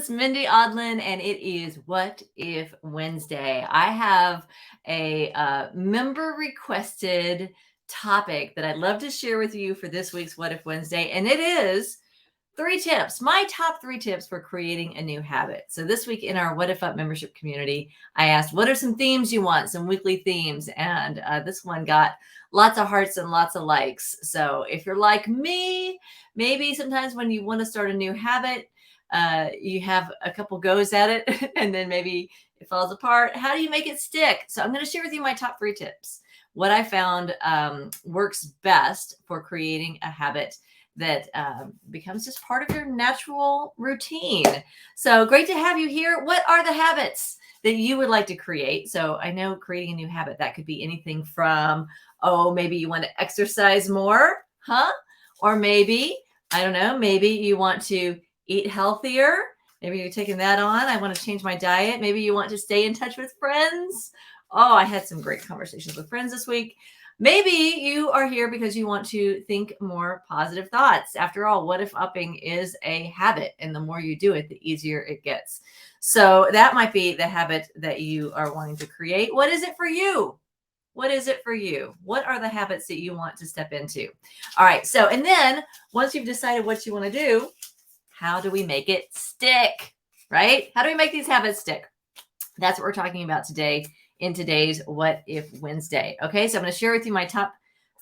host, Mindy Odlin, and it is What If Wednesday. I have a member requested topic that I'd love to share with you for this week's What If Wednesday, and it is 3 tips, my top 3 tips for creating a new habit. So this week in our What If Up membership community, I asked, what are some themes you want, some weekly themes? And this one got lots of hearts and lots of likes. So if you're like me, maybe sometimes when you want to start a new habit, you have a couple goes at it and then maybe it falls apart. How do you make it stick? So I'm going to share with you my top 3 tips. What I found works best for creating a habit that becomes just part of your natural routine. So great to have you here. What are the habits that you would like to create? So I know creating a new habit, that could be anything from, maybe you want to exercise more, huh? Or maybe, I don't know, maybe you want to eat healthier. Maybe you're taking that on. I want to change my diet. Maybe you want to stay in touch with friends. Oh, I had some great conversations with friends this week. Maybe you are here because you want to think more positive thoughts. After all, what if upping is a habit? And the more you do it, the easier it gets. So that might be the habit that you are wanting to create. What is it for you? What is it for you? What are the habits that you want to step into? All right. So, and then once you've decided what you want to do, how do we make it stick, right? How do we make these habits stick? That's what we're talking about today in today's What If Wednesday. Okay, so I'm going to share with you my top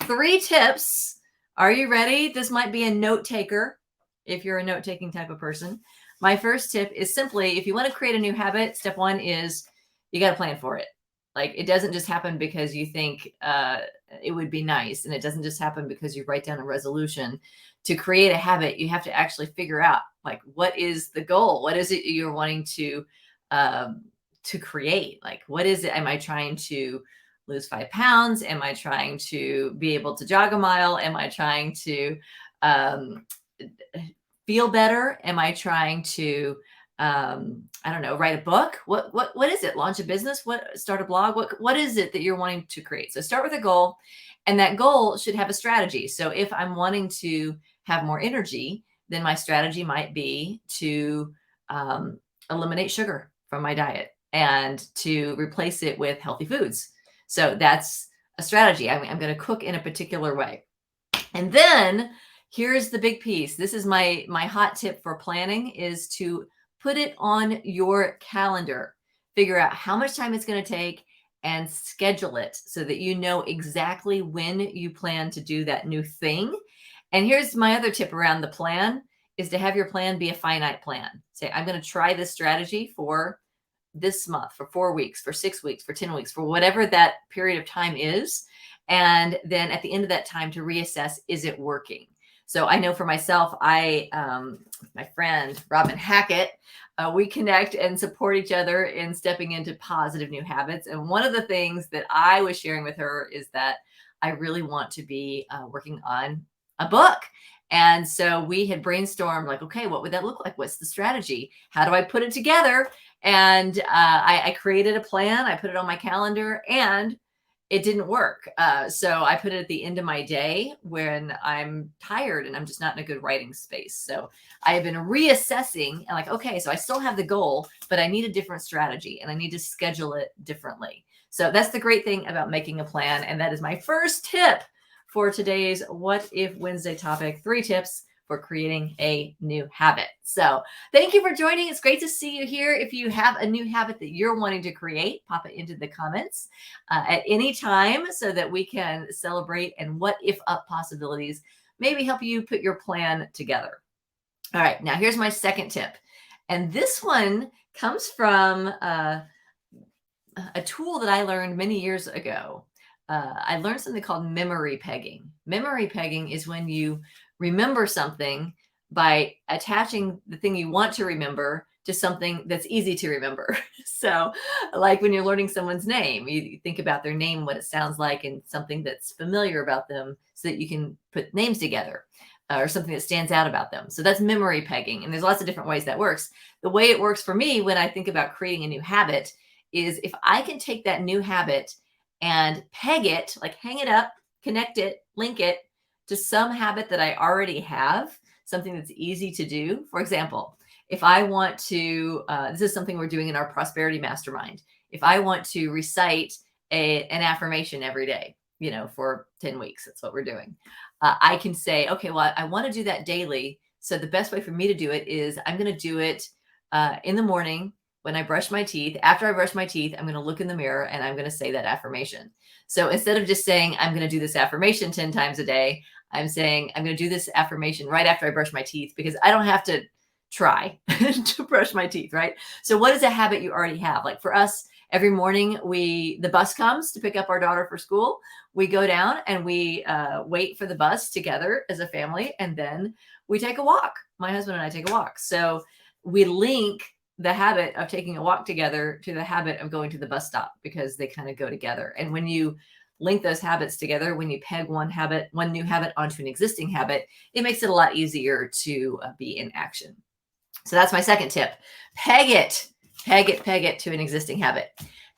3 tips. Are you ready? This might be a note taker if you're a note taking type of person. My first tip is simply, if you want to create a new habit, step 1 is you got to plan for it. Like, it doesn't just happen because you think it would be nice. And it doesn't just happen because you write down a resolution. To create a habit, you have to actually figure out, like, what is the goal? What is it you're wanting to create? Like, what is it? Am I trying to lose 5 pounds? Am I trying to be able to jog a mile? Am I trying to feel better? Am I trying to I don't know, write a book? What is it? Launch a business? Start a blog? What is it that you're wanting to create? So start with a goal, and that goal should have a strategy. So if I'm wanting to have more energy, then my strategy might be to eliminate sugar from my diet and to replace it with healthy foods. So that's a strategy. I'm going to cook in a particular way. And then here's the big piece. This is my hot tip for planning, is to put it on your calendar. Figure out how much time it's going to take and schedule it so that you know exactly when you plan to do that new thing. And here's my other tip around the plan, is to have your plan be a finite plan. Say, I'm going to try this strategy for this month, for 4 weeks, for 6 weeks, for 10 weeks, for whatever that period of time is. And then at the end of that time to reassess, is it working? So I know for myself, my friend, Robin Hackett, we connect and support each other in stepping into positive new habits. And one of the things that I was sharing with her is that I really want to be working on a book. And so we had brainstormed, like, okay, what would that look like? What's the strategy? How do I put it together? And I created a plan. I put it on my calendar, and it didn't work. So I put it at the end of my day when I'm tired and I'm just not in a good writing space. So I have been reassessing and like, okay, so I still have the goal, but I need a different strategy and I need to schedule it differently. So that's the great thing about making a plan. And that is my first tip for today's What If Wednesday topic. 3 tips for creating a new habit. So thank you for joining. It's great to see you here. If you have a new habit that you're wanting to create, pop it into the comments at any time so that we can celebrate and what if up possibilities, maybe help you put your plan together. All right, now here's my second tip. And this one comes from a tool that I learned many years ago. I learned something called memory pegging. Memory pegging is when you remember something by attaching the thing you want to remember to something that's easy to remember. So like when you're learning someone's name, you think about their name, what it sounds like, and something that's familiar about them so that you can put names together or something that stands out about them. So that's memory pegging. And there's lots of different ways that works. The way it works for me when I think about creating a new habit is if I can take that new habit and peg it, like hang it up, connect it, link it to some habit that I already have, something that's easy to do. For example, If I want to, this is something we're doing in our prosperity mastermind. If I want to recite an affirmation every day, for 10 weeks, that's what we're doing. I can say, okay, well, I want to do that daily. So the best way for me to do it is I'm going to do it in the morning when I brush my teeth. After I brush my teeth, I'm going to look in the mirror and I'm going to say that affirmation. So instead of just saying, I'm going to do this affirmation 10 times a day, I'm saying, I'm going to do this affirmation right after I brush my teeth because I don't have to try to brush my teeth, right? So what is a habit you already have? Like for us, every morning the bus comes to pick up our daughter for school. We go down and we wait for the bus together as a family, and then we take a walk. My husband and I take a walk. So we link the habit of taking a walk together to the habit of going to the bus stop because they kind of go together. And when you link those habits together, when you peg one new habit onto an existing habit, it makes it a lot easier to be in action. So that's my second tip. Peg it to an existing habit.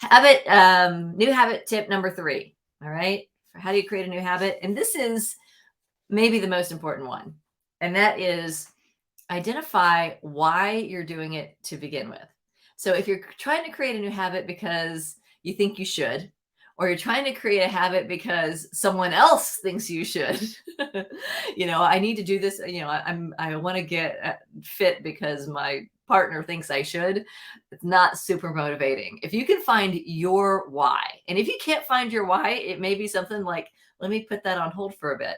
New habit tip number 3. All right. How do you create a new habit? And this is maybe the most important one. And that is identify why you're doing it to begin with. So if you're trying to create a new habit because you think you should, or you're trying to create a habit because someone else thinks you should, I need to do this, I want to get fit because my partner thinks I should. It's not super motivating. If you can find your why, and if you can't find your why, it may be something like, let me put that on hold for a bit.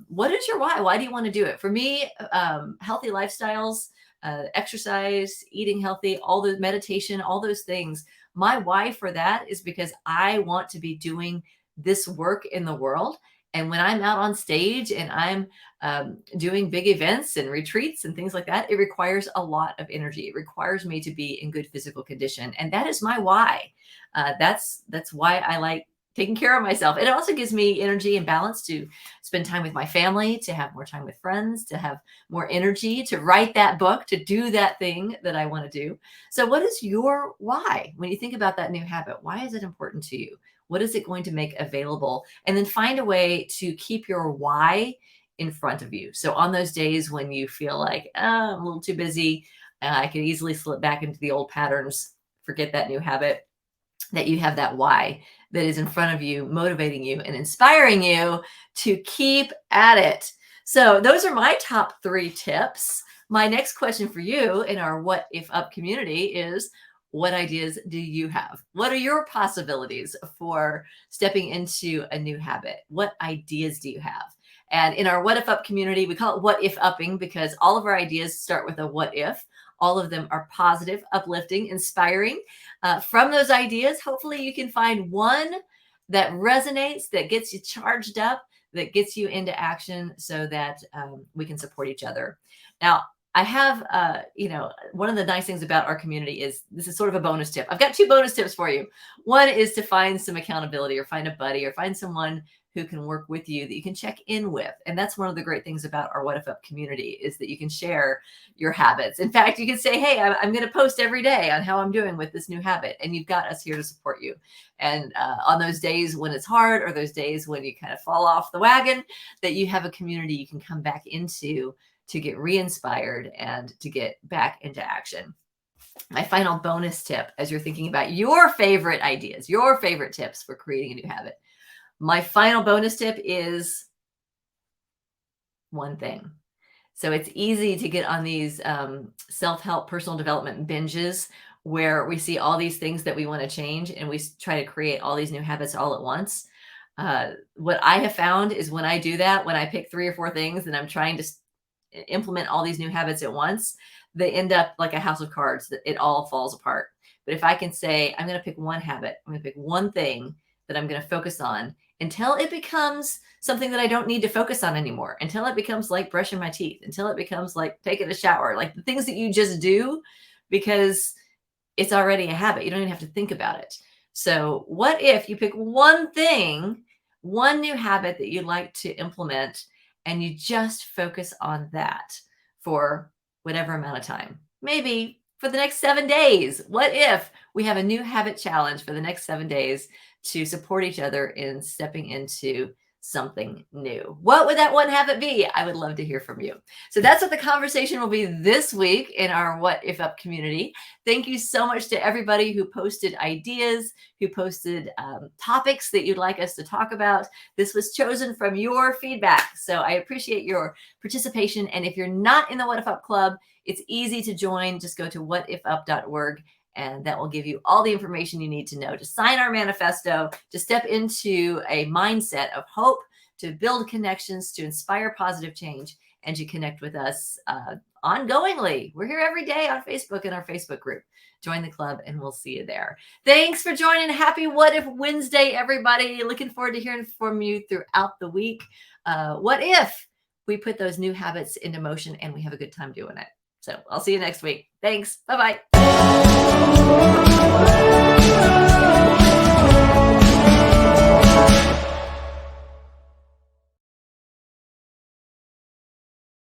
What is your why? Why do you want to do it? For me, healthy lifestyles, exercise, eating healthy, all the meditation, all those things. My why for that is because I want to be doing this work in the world. And when I'm out on stage and I'm doing big events and retreats and things like that, it requires a lot of energy. It requires me to be in good physical condition. And that is my why. That's why I like taking care of myself. It also gives me energy and balance to spend time with my family, to have more time with friends, to have more energy, to write that book, to do that thing that I want to do. So what is your why? When you think about that new habit, why is it important to you? What is it going to make available? And then find a way to keep your why in front of you. So on those days when you feel like, I'm a little too busy, I could easily slip back into the old patterns, forget that new habit, that you have that why that is in front of you, motivating you and inspiring you to keep at it. So those are my top 3 tips. My next question for you in our What If Up community is, what ideas do you have? What are your possibilities for stepping into a new habit? What ideas do you have? And in our What If Up community, we call it What If Upping because all of our ideas start with a what if. All of them are positive, uplifting, inspiring. From those ideas, hopefully you can find one that resonates, that gets you charged up, that gets you into action so that we can support each other. Now, I have, one of the nice things about our community is this is sort of a bonus tip. I've got 2 bonus tips for you. One is to find some accountability or find a buddy or find someone who can work with you that you can check in with. And that's one of the great things about our What If Up community is that you can share your habits. In fact, you can say, hey, I'm going to post every day on how I'm doing with this new habit. And you've got us here to support you. And on those days when it's hard or those days when you kind of fall off the wagon, that you have a community you can come back into to get re-inspired and to get back into action. My final bonus tip, as you're thinking about your favorite ideas, your favorite tips for creating a new habit, my final bonus tip is one thing. So it's easy to get on these self-help personal development binges where we see all these things that we want to change and we try to create all these new habits all at once. What I have found is when I do that, when I pick 3 or 4 things and I'm trying to implement all these new habits at once, they end up like a house of cards that it all falls apart. But if I can say, I'm going to pick one habit, I'm going to pick one thing that I'm going to focus on until it becomes something that I don't need to focus on anymore, until it becomes like brushing my teeth, until it becomes like taking a shower, like the things that you just do because it's already a habit. You don't even have to think about it. So what if you pick one thing, one new habit that you'd like to implement, and you just focus on that for whatever amount of time? Maybe for the next 7 days. What if we have a new habit challenge for the next 7 days to support each other in stepping into something new. What would that one habit be? I would love to hear from you. So that's what the conversation will be this week in our What If Up community. Thank you so much to everybody who posted ideas, who posted topics that you'd like us to talk about. This was chosen from your feedback. So I appreciate your participation. And if you're not in the What If Up Club, it's easy to join. Just go to whatifup.org and that will give you all the information you need to know to sign our manifesto, to step into a mindset of hope, to build connections, to inspire positive change, and to connect with us ongoingly. We're here every day on Facebook in our Facebook group. Join the club and we'll see you there. Thanks for joining. Happy What If Wednesday, everybody. Looking forward to hearing from you throughout the week. What if we put those new habits into motion and we have a good time doing it? So I'll see you next week. Thanks. Bye-bye.